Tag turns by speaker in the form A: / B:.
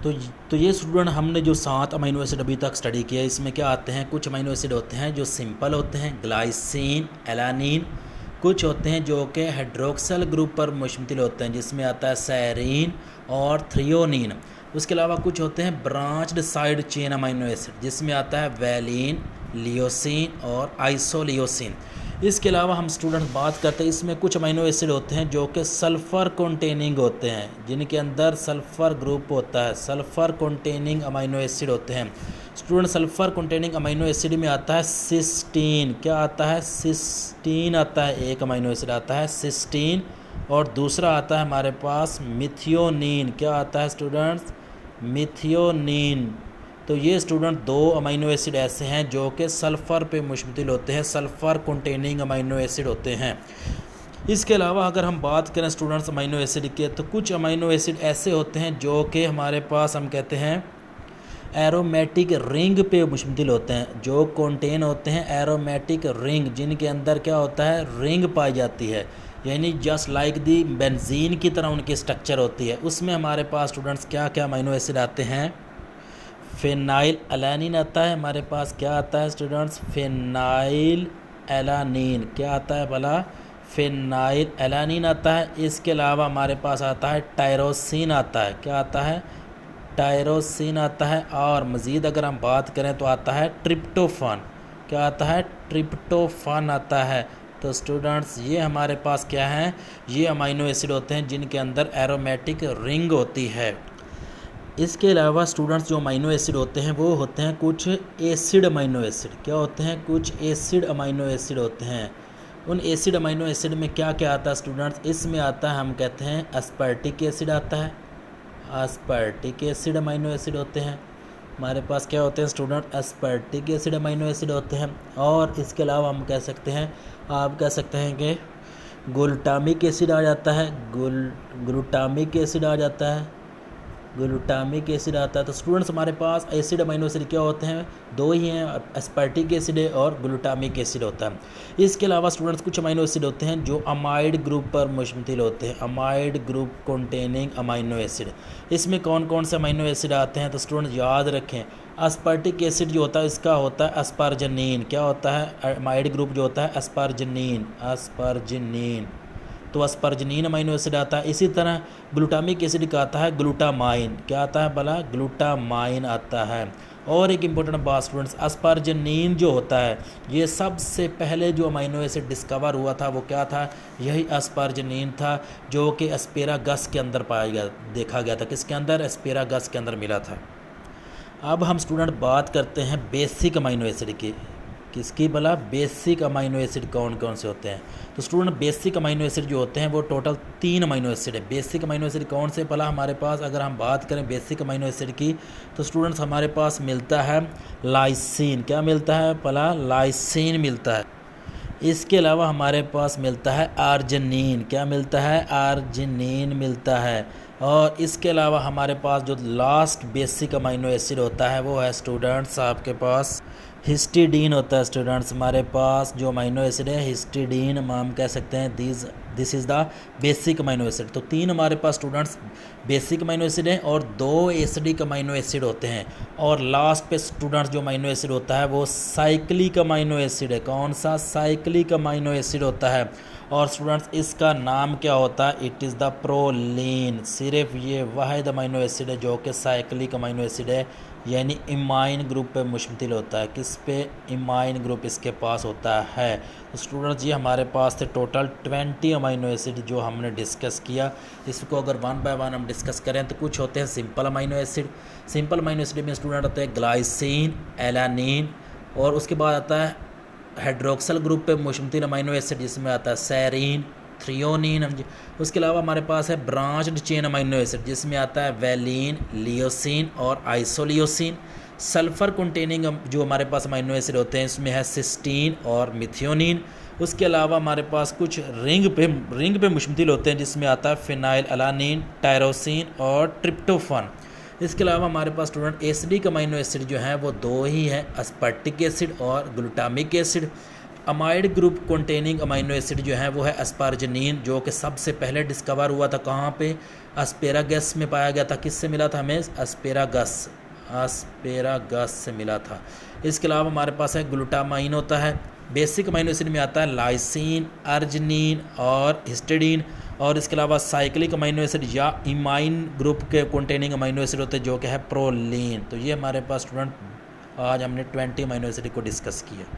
A: तो ये स्टूडेंट हमने जो 7 अमीनो एसिड अभी तक स्टडी किया, इसमें क्या आते हैं, कुछ अमीनो एसिड होते हैं जो सिंपल होते हैं, ग्लाइसिन, एलानिन। कुछ होते हैं जो कि हाइड्रोक्सल ग्रुप पर मुश्तमिल होते हैं, जिसमें आता है सेरीन और थ्रियोनिन। उसके अलावा कुछ होते हैं branched side chain amino acid, जिसमें आता है वैलिन, लियोसिन और आइसोलियोसिन। इसके अलावा हम स्टूडेंट्स बात करते हैं, इसमें कुछ अमीनो एसिड होते हैं जो कि सल्फ़र कंटेनिंग होते हैं, जिनके अंदर सल्फ़र ग्रुप होता है, सल्फ़र कंटेनिंग अमीनो एसिड होते हैं। Student sulphur containing amino acid में आता है सिस्टीन। क्या आता है? सिस्टीन आता है, एक अमीनो एसिड आता है सिस्टीन। और दूसरा आता है हमारे पास मिथियोनिन। क्या आता है स्टूडेंट्स? मिथियोनिन। तो ये स्टूडेंट 2 अमीनो एसिड ऐसे हैं जो कि सल्फ़र पे मुश्तमिल होते हैं, सल्फ़र कंटेनिंग अमीनो एसिड होते हैं। इसके अलावा अगर हम बात करें स्टूडेंट्स अमीनो एसिड के, तो कुछ अमीनो एसिड ऐसे होते हैं जो कि हमारे पास हम कहते हैं एरोमेटिक रिंग पे मुश्तमिल होते हैं, जो कंटेन होते हैं एरोमेटिक रिंग, जिनके अंदर क्या होता है, रिंग पाई जाती है, यानी जस्ट लाइक दी बेंजीन की तरह उनकी स्ट्रक्चर होती है। उसमें हमारे पास स्टूडेंट्स क्या क्या अमीनो एसिड आते हैं? फिनाइल एलानिन आता है हमारे पास। क्या आता है स्टूडेंट्स? Phenyl alanine. क्या आता है भला? फिनाइल एलानिन आता है। इसके अलावा हमारे पास आता है टायरोसिन आता है। क्या आता है? टायरोसिन आता है। और मज़ीद अगर हम बात करें तो आता है ट्रिप्टोफान। क्या आता है? ट्रिप्टोफान आता है। तो स्टूडेंट्स ये हमारे पास क्या हैं? ये अमीनो एसिड होते हैं जिनके अंदर एरोमेटिक रिंग होती है। इसके अलावा स्टूडेंट्स जो अमीनो एसिड होते हैं वो होते हैं कुछ एसिड अमीनो एसिड। क्या होते हैं? कुछ एसिड अमीनो एसिड होते हैं। उन एसिड अमीनो एसिड में क्या क्या आता है स्टूडेंट्स? इसमें आता है, हम कहते हैं एस्पर्टिक एसिड आता है। एस्पर्टिक एसिड अमीनो एसिड होते हैं हमारे पास। क्या होते हैं स्टूडेंट? एस्पर्टिक एसिड अमीनो एसिड होते हैं। और इसके अलावा हम कह सकते हैं, आप कह सकते हैं कि ग्लूटामिक एसिड आ जाता है, ग्लूटामिक एसिड आ जाता है, ग्लूटामिक एसिड आता है। तो स्टूडेंट्स हमारे पास एसिड अमीनो एसिड क्या होते हैं? 2 ही हैं, एस्पर्टिक एसिड और ग्लूटामिक एसिड होता है। इसके अलावा स्टूडेंट्स कुछ अमीनो एसिड होते हैं जो अमाइड ग्रुप पर मुश्तमिल होते हैं, amide group containing amino acid. इसमें कौन कौन से अमीनो एसिड आते हैं? तो स्टूडेंट्स याद रखें, एस्पर्टिक एसिड जो होता है इसका होता है एस्पार्जिनिन। क्या होता है? अमाइड ग्रुप जो होता है एस्पार्जिनिन, एस्पार्जिनिन। तो एस्पार्जिनिन अमीनो एसिड आता है। इसी तरह ग्लूटामिक एसिड का आता है ग्लूटामाइन। क्या आता है भला? ग्लूटामाइन आता है। और एक इम्पोर्टेंट बात स्टूडेंट्स, एस्पार्जिनिन जो होता है, ये सबसे पहले जो अमीनो एसिड डिस्कवर हुआ था वो क्या था? यही एस्पार्जिनिन था, जो कि एस्पेरागस के अंदर पाया गया, देखा गया था। किसके अंदर? एस्पेरागस के अंदर मिला था। अब हम स्टूडेंट बात करते हैं बेसिक अमीनो एसिड की। किसकी भला? बेसिक अमीनो एसिड कौन कौन से होते हैं? तो स्टूडेंट बेसिक अमीनो एसिड जो होते हैं वो टोटल 3 अमीनो एसिड है। बेसिक अमीनो एसिड कौन से भला हमारे पास? अगर हम बात करें बेसिक अमीनो एसिड की, तो स्टूडेंट्स हमारे पास मिलता है लाइसिन। क्या मिलता है भला? लाइसिन मिलता है। इसके अलावा हमारे पास मिलता है आर्जिनिन। क्या मिलता है? आर्जिनिन मिलता है। और इसके अलावा हमारे पास जो लास्ट बेसिक अमीनो एसिड होता है वो है स्टूडेंट्स आपके पास हिस्टिडीन होता है। स्टूडेंट्स हमारे पास जो अमीनो एसिड है हिस्टिडीन, हम कह सकते हैं this is the basic amino acid. तो 3 हमारे पास स्टूडेंट्स बेसिक अमीनो एसिड हैं और 2 एसिडिक अमीनो एसिड होते हैं। और लास्ट पे स्टूडेंट्स जो अमीनो एसिड होता है वो साइक्लिक अमीनो एसिड है। कौन सा? साइक्लिक अमीनो एसिड होता है। और स्टूडेंट्स इसका नाम क्या होता है? It is the proline. सिर्फ ये वाहिद अमीनो एसिड है जो कि साइक्लिक अमीनो एसिड है, यानी इमाइन ग्रुप पे मुश्तमिल होता है। किस पे? इमाइन ग्रुप इसके पास होता है। तो स्टूडेंट्स ये हमारे पास थे टोटल 20 अमीनो एसिड जो हमने डिस्कस किया। इसको अगर 1 बाय 1 हम डिस्कस करें तो कुछ होते हैं simple amino acid. Simple amino acid में स्टूडेंट होते हैं ग्लाइसिन, एलानिन, और उसके बाद आता है हाइड्रोक्सल ग्रुप पे मुश्तमिल अमीनो एसिड जिसमें आता है सेरीन, थ्रियोनिन। उसके अलावा हमारे पास है ब्रांच्ड चेन अमीनो एसिड जिसमें आता है वैलिन, लियोसिन और आइसोलियोसिन। सल्फ़र कंटेनिंग जो हमारे पास अमीनो एसिड होते हैं इसमें है सिस्टीन और मिथियोनिन। उसके अलावा हमारे पास कुछ रिंग पे मुश्तमिल होते हैं जिसमें आता है फिनाइल एलानिन, टायरोसिन और ट्रिप्टोफान। इसके अलावा हमारे पास स्टूडेंट एसिडिक अमीनो एसिड जो हैं वो 2 ही हैं, एस्पर्टिक एसिड और glutamic acid. Amide group containing amino acid जो है वो है एस्पार्जिनिन, जो कि सबसे पहले डिस्कवर हुआ था कहाँ पे, एस्पेरागस में पाया गया था। किससे मिला था हमें? एस्पेरागस से मिला था। इसके अलावा हमारे पास है ग्लूटामाइन होता है। बेसिक अमाइनो एसिड में आता है लाइसिन, अर्जिनिन और हिस्टिडीन। और इसके अलावा साइक्लिक अमाइनो एसिड या इमाइन ग्रुप के कंटेनिंग अमाइनो एसिड होते हैं जो कि है प्रोलीन। तो ये हमारे पास स्टूडेंट आज हमने 20 अमाइनो एसिड को डिस्कस किया।